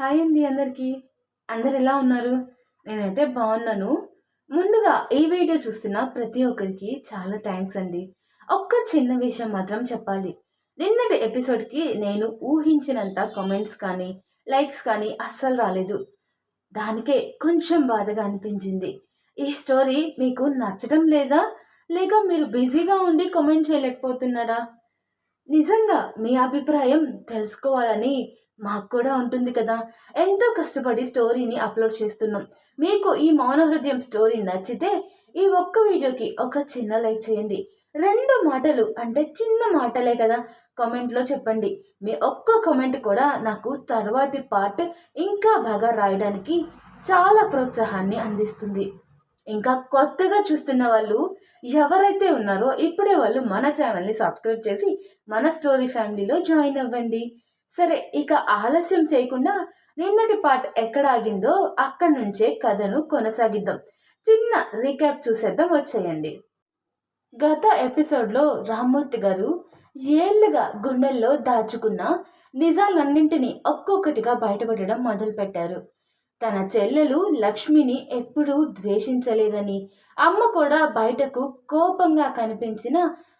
Hi అండి అందరికీ. అందరు ఎలా ఉన్నారు? నేనైతే బాగున్నాను. ముందుగా ఈ వీడియో చూస్తున్న ప్రతి ఒక్కరికి చాలా థ్యాంక్స్ అండి. ఒక్క చిన్న విషయం మాత్రం చెప్పాలి. నిన్నటి ఎపిసోడ్‌కి నేను ఊహించినంత కామెంట్స్ కానీ, లైక్స్ కానీ అస్సలు రాలేదు. దానికే కొంచెం బాధగా అనిపించింది. ఈ స్టోరీ మీకు నచ్చడం లేదా? లేక మీరు బిజీగా ఉండి కామెంట్ చేయలేకపోతున్నారా? నిజంగా మీ అభిప్రాయం తెలుసుకోవాలని మాకు కూడా ఉంటుంది కదా! ఎంతో కష్టపడి స్టోరీని అప్‌లోడ్ చేస్తున్నాం. మీకు ఈ మౌన హృదయం స్టోరీ నచ్చితే ఈ ఒక్క వీడియోకి ఒక చిన్న లైక్ చేయండి. 2 మాటలు అంటే చిన్న మాటలే కదా! కామెంట్‌లో చెప్పండి. మీ ఒక్క కామెంట్ కూడా నాకు తర్వాతి పార్ట్ ఇంకా బాగా రాయడానికి చాలా ప్రోత్సాహాన్ని అందిస్తుంది. ఇంకా కొత్తగా చూస్తున్న వాళ్ళు ఎవరైతే ఉన్నారో ఇప్పుడే వాళ్ళు మన ఛానల్‌ని సబ్స్క్రైబ్ చేసి మన స్టోరీ ఫ్యామిలీలో జాయిన్ అవ్వండి. సరే ఇక ఆలస్యం చేయకుండా నిన్నటి పార్ట్ ఎక్కడ ఆగిందో అక్కడి నుంచే కథను కొనసాగిద్దాం. చిన్న రీక్యాప్ చూసేద్దాం వచ్చేయండి. గత ఎపిసోడ్‌లో రామ్మూర్తి గారు ఏళ్లుగా గుండెల్లో దాచుకున్న నిజాలన్నింటినీ ఒక్కొక్కటిగా బయటపెట్టడం మొదలుపెట్టారు. తన చెల్లెలు లక్ష్మిని ఎప్పుడూ ద్వేషించలేదని, అమ్మ కూడా బయటకు కోపంగా కనిపించిన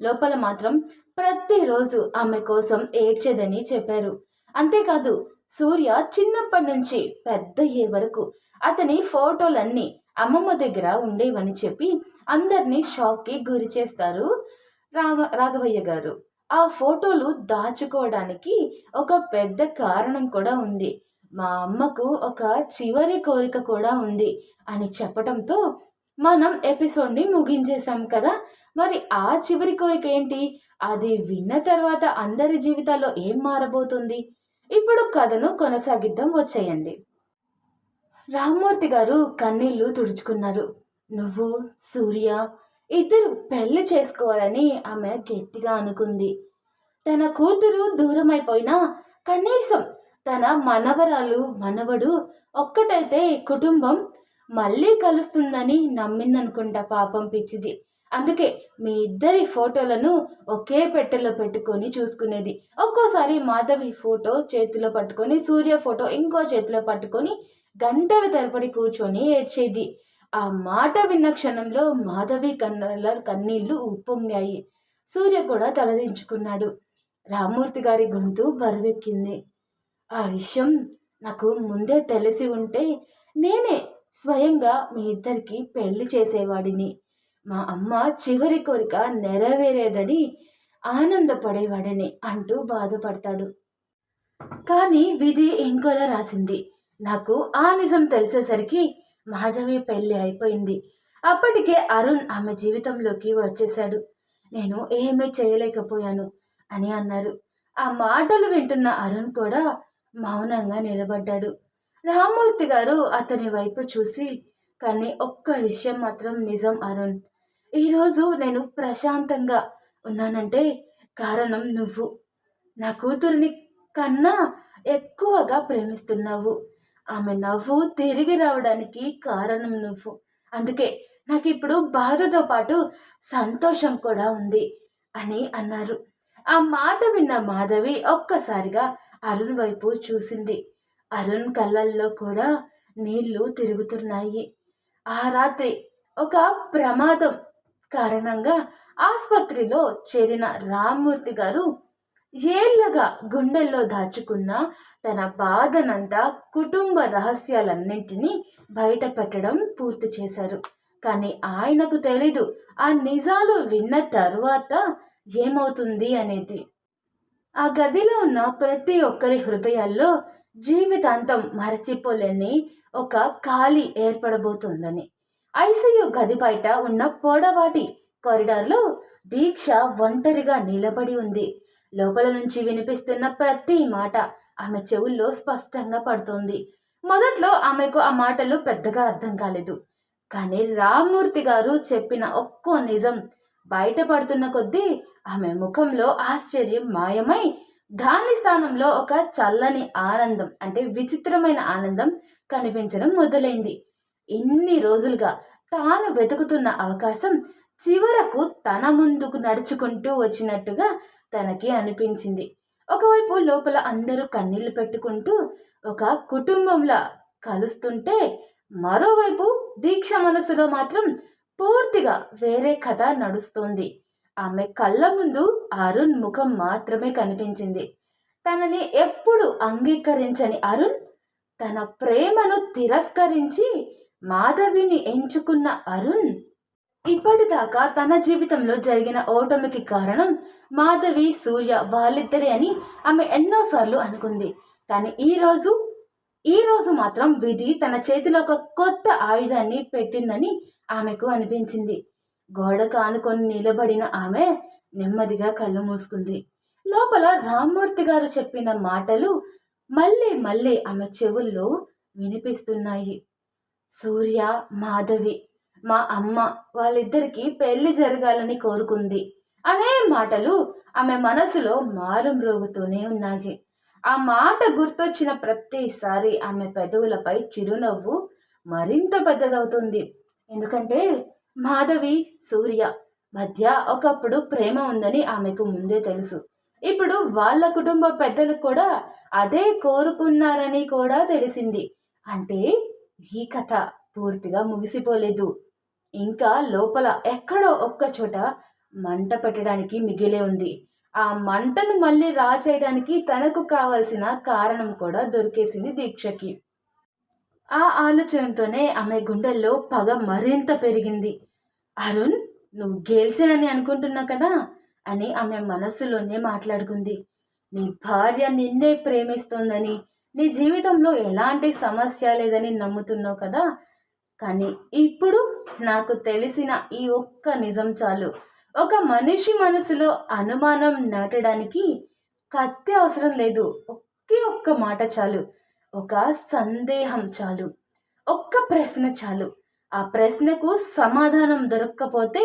లోపల మాత్రం ప్రతిరోజు ఆమె కోసం ఏడ్చేదని చెప్పారు. అంతేకాదు సూర్య చిన్నప్పటి నుంచి పెద్దయ్యే వరకు అతని ఫోటోలన్నీ అమ్మమ్మ దగ్గర ఉండేవని చెప్పి అందరినీ షాక్కి గురి చేస్తారు రాఘవయ్య గారు. ఆ ఫోటోలు దాచుకోవడానికి ఒక పెద్ద కారణం కూడా ఉంది. మా అమ్మకు ఒక చివరి కోరిక కూడా ఉంది అని చెప్పటంతో మనం ఎపిసోడ్ని ముగించేశాం కదా. మరి ఆ చివరి కోరిక ఏంటి? అది విన్న తర్వాత అందరి జీవితాల్లో ఏం మారబోతుంది? ఇప్పుడు కథను కొనసాగిద్దాం వచ్చేయండి. రామ్మూర్తి గారు కన్నీళ్లు తుడుచుకున్నారు. నువ్వు సూర్య ఇద్దరు పెళ్లి చేసుకోవాలని ఆమె గట్టిగా అనుకుంది. తన కూతురు దూరమైపోయినా కనీసం తన మనవరాలు మనవడు ఒక్కటైతే కుటుంబం మళ్ళీ కలుస్తుందని నమ్మిందనుకుంటా పాపం పిచ్చిది. అందుకే మీ ఇద్దరి ఫోటోలను ఒకే పెట్టెలో పెట్టుకొని చూసుకునేది. ఒక్కోసారి మాధవి ఫోటో చేతిలో పట్టుకొని సూర్య ఫోటో ఇంకో చేతిలో పట్టుకొని గంటల తరబడి కూర్చొని ఏడ్చేది. ఆ మాట విన్న క్షణంలో మాధవి కన్నీళ్లు ఉప్పొంగాయి. సూర్య కూడా తలదించుకున్నాడు. రామ్మూర్తి గారి గొంతు బరువెక్కింది. ఆ విషయం నాకు ముందే తెలిసి ఉంటే నేనే స్వయంగా మీ ఇద్దరికి పెళ్లి చేసేవాడిని. మా అమ్మ చివరి కోరిక నెరవేరేదని ఆనందపడేవాడిని అంటూ బాధపడతాడు. కానీ విధి ఇంకోలా రాసింది. నాకు ఆ నిజం తెలిసేసరికి మాధవి పెళ్లి అయిపోయింది. అప్పటికే అరుణ్ ఆమె జీవితంలోకి వచ్చేశాడు. నేను ఏమీ చేయలేకపోయాను అని అన్నారు. ఆ మాటలు వింటున్న అరుణ్ కూడా మౌనంగా నిలబడ్డాడు. రామ్మూర్తి గారు అతని వైపు చూసి, కానీ ఒక్క విషయం మాత్రం నిజం అరుణ్, ఈరోజు నేను ప్రశాంతంగా ఉన్నానంటే కారణం నువ్వు. నా కూతురిని కన్నా ఎక్కువగా ప్రేమిస్తున్నావు. ఆమె నవ్వు తిరిగి రావడానికి కారణం నువ్వు. అందుకే నాకు ఇప్పుడు బాధతో పాటు సంతోషం కూడా ఉంది అని అన్నారు. ఆ మాట విన్న మాధవి ఒక్కసారిగా అరుణ్ వైపు చూసింది. అరుణ్ కళ్ళల్లో కూడా నీళ్లు తిరుగుతున్నాయి. ఆ రాత్రి ఒక ప్రమాదం కారణంగా ఆసుపత్రిలో చేరిన రామ్మూర్తి గారు ఏళ్లగా గుండెల్లో దాచుకున్న తన బాధనంతా కుటుంబ రహస్యాలన్నింటినీ బయట పెట్టడం పూర్తి చేశారు. కానీ ఆయనకు తెలీదు ఆ నిజాలు విన్న తర్వాత ఏమవుతుంది అనేది. ఆ గదిలో ఉన్న ప్రతి ఒక్కరి హృదయాల్లో జీవితాంతం మరచిపోలేని ఒక ఖాళీ ఏర్పడబోతుందని. ఐసీయూ గది బయట ఉన్న పొడవాటి కారిడార్లో దీక్ష ఒంటరిగా నిలబడి ఉంది. లోపల నుంచి వినిపిస్తున్న ప్రతి మాట ఆమె చెవుల్లో స్పష్టంగా పడుతోంది. మొదట్లో ఆమెకు ఆ మాటలు పెద్దగా అర్థం కాలేదు. కానీ రామ్మూర్తి గారు చెప్పిన ఒక్కో నిజం బయటపడుతున్న కొద్దీ ఆమె ముఖంలో ఆశ్చర్యం మాయమై దాని స్థానంలో ఒక చల్లని ఆనందం అంటే విచిత్రమైన ఆనందం కనిపించడం మొదలైంది. ఇన్ని రోజులుగా తాను వెతుకుతున్న అవకాశం చివరకు తన ముందుకు నడుచుకుంటూ వచ్చినట్టుగా తనకి అనిపించింది. ఒకవైపు లోపల అందరూ కన్నీళ్లు పెట్టుకుంటూ ఒక కుటుంబంలా కలుస్తుంటే, మరోవైపు దీక్ష మనసులో మాత్రం పూర్తిగా వేరే కథ నడుస్తోంది. ఆమె కళ్ళ ముందు అరుణ్ ముఖం మాత్రమే కనిపించింది. తనని ఎప్పుడు అంగీకరించని అరుణ్, తన ప్రేమను తిరస్కరించి మాధవిని ఎంచుకున్న అరుణ్, ఇప్పటిదాకా తన జీవితంలో జరిగిన ఓటమికి కారణం మాధవి, సూర్య వాళ్ళిద్దరే అని ఆమె ఎన్నోసార్లు అనుకుంది. కానీ ఈ రోజు మాత్రం విధి తన చేతిలో ఒక కొత్త ఆయుధాన్ని పెట్టిందని ఆమెకు అనిపించింది. గోడకు ఆనుకొని నిలబడిన ఆమె నెమ్మదిగా కళ్ళు మూసుకుంది. లోపల రామ్మూర్తి గారు చెప్పిన మాటలు మళ్ళీ మళ్ళీ ఆమె చెవుల్లో వినిపిస్తున్నాయి. సూర్య, మాధవి, మా అమ్మ వాళ్ళిద్దరికీ పెళ్లి జరగాలని కోరుకుంది అనే మాటలు ఆమె మనసులో మారుమ్రోగుతూనే ఉన్నాయి. ఆ మాట గుర్తొచ్చిన ప్రతిసారి ఆమె పెదవులపై చిరునవ్వు మరింత పెద్దదవుతుంది. ఎందుకంటే మాధవి, సూర్య మధ్య ఒకప్పుడు ప్రేమ ఉందని ఆమెకు ముందే తెలుసు. ఇప్పుడు వాళ్ళ కుటుంబ పెద్దలు కూడా అదే కోరుకున్నారని కూడా తెలిసింది. అంటే ఈ కథ పూర్తిగా ముగిసిపోలేదు. ఇంకా లోపల ఎక్కడో ఒక్క చోట మంట పెట్టడానికి మిగిలే ఉంది. ఆ మంటను మళ్ళీ రాచేయడానికి తనకు కావలసిన కారణం కూడా దొరికేసింది దీక్షకి. ఆ ఆలోచనతోనే ఆమె గుండెల్లో పగ మరింత పెరిగింది. అరుణ్, నువ్వు గెలిచానని అనుకుంటున్నావు కదా అని ఆమె మనస్సులోనే మాట్లాడుకుంది. నీ భార్య నిన్నే ప్రేమిస్తోందని, నీ జీవితంలో ఎలాంటి సమస్య లేదని నమ్ముతున్నావు కదా. కానీ ఇప్పుడు నాకు తెలిసిన ఈ ఒక్క నిజం చాలు. ఒక మనిషి మనసులో అనుమానం నాటడానికి కత్తి అవసరం లేదు. ఒకే ఒక్క మాట చాలు. ఒక సందేహం చాలు. ఒక్క ప్రశ్న చాలు. ఆ ప్రశ్నకు సమాధానం దొరక్కపోతే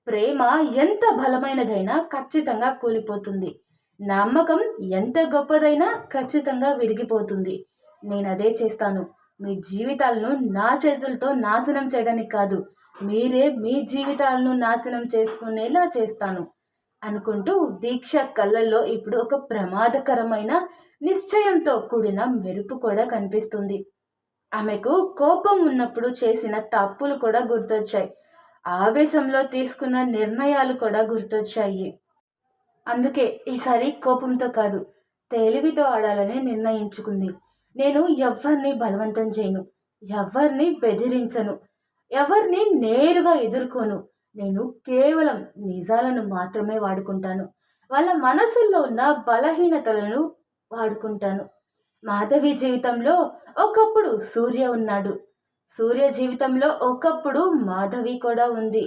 ప్రేమ ఎంత బలమైనదైనా ఖచ్చితంగా కూలిపోతుంది. నమ్మకం ఎంత గొప్పదైనా ఖచ్చితంగా విరిగిపోతుంది. నేనదే చేస్తాను. మీ జీవితాలను నా చేతులతో నాశనం చేయడానికి కాదు, మీరే మీ జీవితాలను నాశనం చేసుకునేలా చేస్తాను అనుకుంటూ దీక్ష కళ్ళల్లో ఇప్పుడు ఒక ప్రమాదకరమైన నిశ్చయంతో కూడిన మెరుపు కూడా కనిపిస్తుంది. ఆమెకు కోపం ఉన్నప్పుడు చేసిన తప్పులు కూడా గుర్తొచ్చాయి. ఆవేశంలో తీసుకున్న నిర్ణయాలు కూడా గుర్తొచ్చాయి. అందుకే ఈసారి కోపంతో కాదు, తెలివితో ఆడాలని నిర్ణయించుకుంది. నేను ఎవ్వరిని బలవంతం చేయను, ఎవరిని బెదిరించను, ఎవరిని నేరుగా ఎదుర్కోను. నేను కేవలం నిజాలను మాత్రమే వాడుకుంటాను. వాళ్ళ మనసుల్లో ఉన్న బలహీనతలను వాడుకుంటాను. మాధవి జీవితంలో ఒకప్పుడు సూర్య ఉన్నాడు. సూర్య జీవితంలో ఒకప్పుడు మాధవి కూడా ఉంది.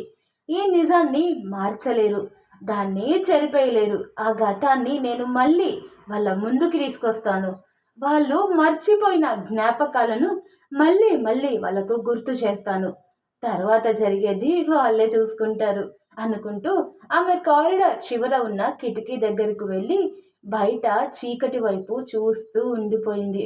ఈ నిజాన్ని మార్చలేరు, దాన్ని చెరిపేయలేరు. ఆ గతాన్ని నేను మళ్ళీ వాళ్ళ ముందుకు తీసుకొస్తాను. వాళ్ళు మర్చిపోయిన జ్ఞాపకాలను మళ్ళీ మళ్ళీ వాళ్ళకు గుర్తు చేస్తాను. తర్వాత జరిగేది వాళ్ళే చూసుకుంటారు అనుకుంటూ ఆమె కారిడార్ చివర ఉన్న కిటికీ దగ్గరకు వెళ్ళి బయట చీకటి వైపు చూస్తూ ఉండిపోయింది.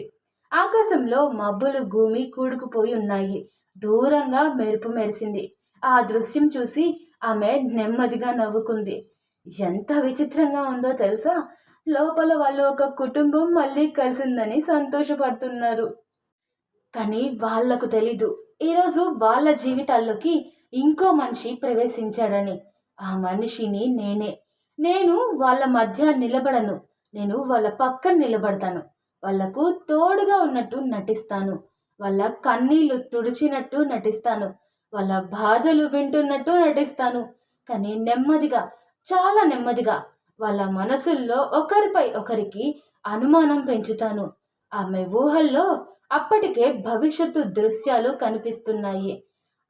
ఆకాశంలో మబ్బులు భూమి కూడుకుపోయి ఉన్నాయి. దూరంగా మెరుపు మెరిసింది. ఆ దృశ్యం చూసి ఆమె నెమ్మదిగా నవ్వుకుంది. ఎంత విచిత్రంగా ఉందో తెలుసా? లోపల వాళ్ళు ఒక కుటుంబం మళ్ళీ కలిసిందని సంతోషపడుతున్నారు. కానీ వాళ్లకు తెలీదు, ఈరోజు వాళ్ళ జీవితాల్లోకి ఇంకో మనిషి ప్రవేశించాడని. ఆ మనిషిని నేనే. నేను వాళ్ళ మధ్య నిలబడను, నేను వాళ్ళ పక్కన నిలబడతాను. వాళ్లకు తోడుగా ఉన్నట్టు నటిస్తాను. వాళ్ళ కన్నీళ్లు తుడిచినట్టు నటిస్తాను. వాళ్ళ బాధలు వింటున్నట్టు నటిస్తాను. కానీ నెమ్మదిగా, చాలా నెమ్మదిగా వాళ్ళ మనసుల్లో ఒకరిపై ఒకరికి అనుమానం పెంచుతాను. ఆమె ఊహల్లో అప్పటికే భవిష్యత్తు దృశ్యాలు కనిపిస్తున్నాయి.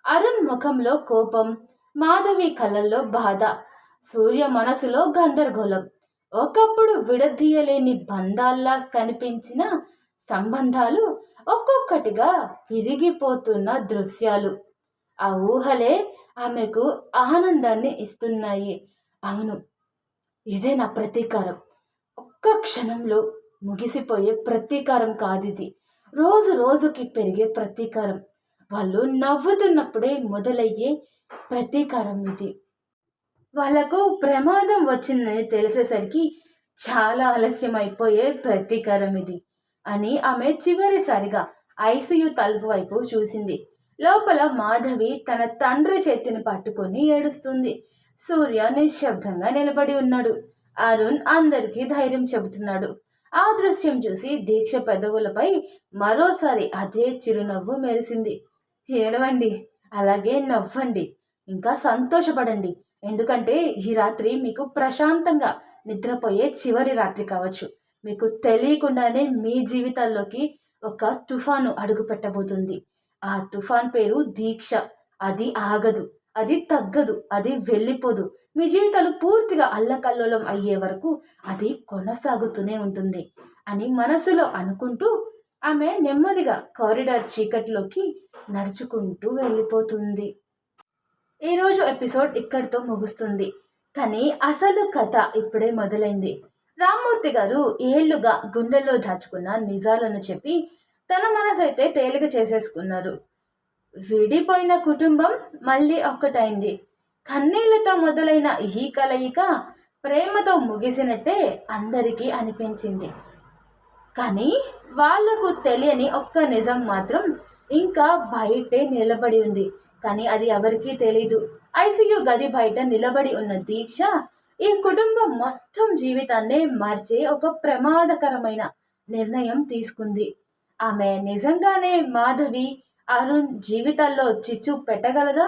అరుణ్ ముఖంలో కోపం, మాధవి కళ్ళల్లో బాధ, సూర్య మనసులో గందరగోళం. ఒకప్పుడు విడదీయలేని బంధాల్లా కనిపించిన సంబంధాలు ఒక్కొక్కటిగా విరిగిపోతున్న దృశ్యాలు. ఆ ఊహలే ఆమెకు ఆనందాన్ని ఇస్తున్నాయి. అవును, ఇదే నా ప్రతీకారం. ఒక్క క్షణంలో ముగిసిపోయే ప్రతీకారం కాదిది. రోజు రోజుకి పెరిగే ప్రతీకారం. వాళ్ళు నవ్వుతున్నప్పుడే మొదలయ్యే ప్రతీకారం ఇది. వాళ్ళకు ప్రమాదం వచ్చిందని తెలిసేసరికి చాలా ఆలస్యం అయిపోయే ప్రతీకారం ఇది. అని ఆమె చివరిసారిగా ఐసీయూ తలుపు వైపు చూసింది. లోపల మాధవి తన తండ్రి చేతిని పట్టుకొని ఏడుస్తుంది. సూర్య నిశ్శబ్దంగా నిలబడి ఉన్నాడు. అరుణ్ అందరికీ ధైర్యం చెబుతున్నాడు. ఆ దృశ్యం చూసి దీక్ష పెదవులపై మరోసారి అదే చిరునవ్వు మెరిసింది. ఏడవండి, అలాగే నవ్వండి, ఇంకా సంతోషపడండి. ఎందుకంటే ఈ రాత్రి మీకు ప్రశాంతంగా నిద్రపోయే చివరి రాత్రి కావచ్చు. మీకు తెలియకుండానే మీ జీవితాల్లోకి ఒక తుఫాను అడుగు పెట్టబోతుంది. ఆ తుఫాన్ పేరు దీక్ష. అది ఆగదు, అది తగ్గదు, అది వెళ్ళిపోదు. మీ జీవితాలు పూర్తిగా అల్లకల్లోలం అయ్యే వరకు అది కొనసాగుతూనే ఉంటుంది అని మనసులో అనుకుంటూ ఆమె నెమ్మదిగా కారిడార్ చీకటిలోకి నడుచుకుంటూ వెళ్ళిపోతుంది. ఈరోజు ఎపిసోడ్ ఇక్కడితో ముగుస్తుంది. కానీ అసలు కథ ఇప్పుడే మొదలైంది. రామ్మూర్తి గారు ఏళ్లుగా గుండెల్లో దాచుకున్న నిజాలను చెప్పి తన మనసైతే తేలిక చేసేసుకున్నారు. విడిపోయిన కుటుంబం మళ్ళీ ఒక్కటైంది. కన్నీళ్లతో మొదలైన ఈ కలయిక ప్రేమతో ముగిసినట్టే అందరికీ అనిపించింది. కానీ వాళ్లకు తెలియని ఒక్క నిజం మాత్రం ఇంకా బయటే నిలబడి ఉంది. కానీ అది ఎవరికీ తెలీదు. ఐసీయూ గది బయట నిలబడి ఉన్న దీక్ష ఈ కుటుంబం మొత్తం జీవితాన్నే మార్చే ఒక ప్రమాదకరమైన నిర్ణయం తీసుకుంది. ఆమె నిజంగానే మాధవి, అరుణ్ జీవితాల్లో చిచ్చు పెట్టగలదా?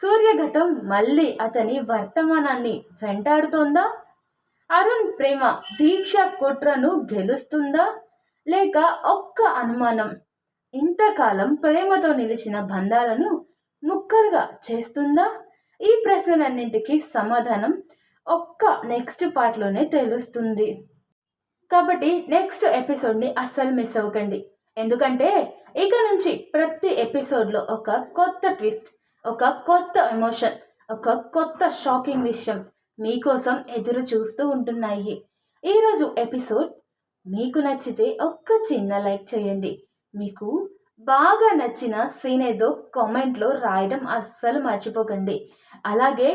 సూర్యగతం మళ్ళీ అతని వర్తమానాన్ని వెంటాడుతోందా? అరుణ్ ప్రేమ దీక్ష కుట్రను గెలుస్తుందా? లేక ఒక్క అనుమానం ఇంతకాలం ప్రేమతో నిలిచిన బంధాలను ముక్కలుగా చేస్తుందా? ఈ ప్రశ్నలన్నింటికీ సమాధానం ఒక్క నెక్స్ట్ పార్ట్లోనే తెలుస్తుంది. కాబట్టి నెక్స్ట్ ఎపిసోడ్ని అస్సలు మిస్ అవ్వకండి. ఎందుకంటే ఇక నుంచి ప్రతి ఎపిసోడ్లో ఒక కొత్త ట్విస్ట్, ఒక కొత్త ఎమోషన్, ఒక కొత్త షాకింగ్ విషయం మీకోసం ఎదురు చూస్తూ ఉంటున్నాయి. ఈరోజు ఎపిసోడ్ మీకు నచ్చితే ఒక్క చిన్న లైక్ చేయండి. మీకు బాగా నచ్చిన సీన్ ఏదో కామెంట్లో రాయడం అస్సలు మర్చిపోకండి. అలాగే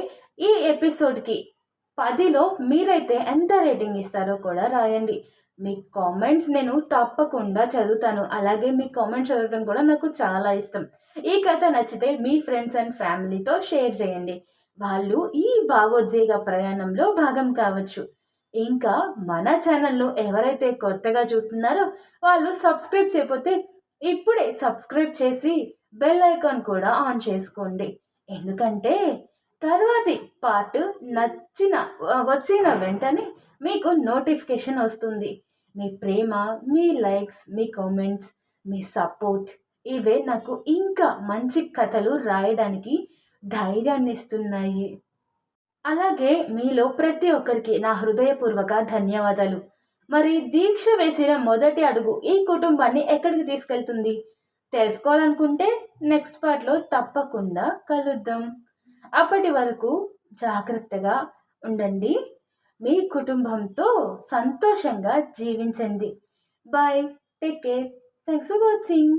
ఈ ఎపిసోడ్కి 10లో మీరైతే ఎంత రేటింగ్ ఇస్తారో కూడా రాయండి. మీ కామెంట్స్ నేను తప్పకుండా చదువుతాను. అలాగే మీ కామెంట్స్ చదవడం కూడా నాకు చాలా ఇష్టం. ఈ కథ నచ్చితే మీ ఫ్రెండ్స్ అండ్ ఫ్యామిలీతో షేర్ చేయండి. వాళ్ళు ఈ భావోద్వేగ ప్రయాణంలో భాగం కావచ్చు. ఇంకా మన ఛానల్ను ఎవరైతే కొత్తగా చూస్తున్నారో వాళ్ళు సబ్స్క్రైబ్ చేయకపోతే ఇప్పుడే సబ్స్క్రైబ్ చేసి బెల్ ఐకాన్ కూడా ఆన్ చేసుకోండి. ఎందుకంటే తర్వాతి పార్ట్ వచ్చిన వెంటనే మీకు నోటిఫికేషన్ వస్తుంది. మీ ప్రేమ, మీ లైక్స్, మీ కామెంట్స్, మీ సపోర్ట్ ఇవే నాకు ఇంకా మంచి కథలు రాయడానికి ధైర్యాన్ని ఇస్తున్నాయి. అలాగే మీలో ప్రతి ఒక్కరికి నా హృదయపూర్వక ధన్యవాదాలు. మరి దీక్ష వేసిన మొదటి అడుగు ఈ కుటుంబాన్ని ఎక్కడికి తీసుకెళ్తుంది తెలుసుకోవాలనుకుంటే నెక్స్ట్ పార్ట్లో తప్పకుండా కలుద్దాం. అప్పటి వరకు జాగ్రత్తగా ఉండండి. మీ కుటుంబంతో సంతోషంగా జీవించండి. Bye, take care, thanks for watching.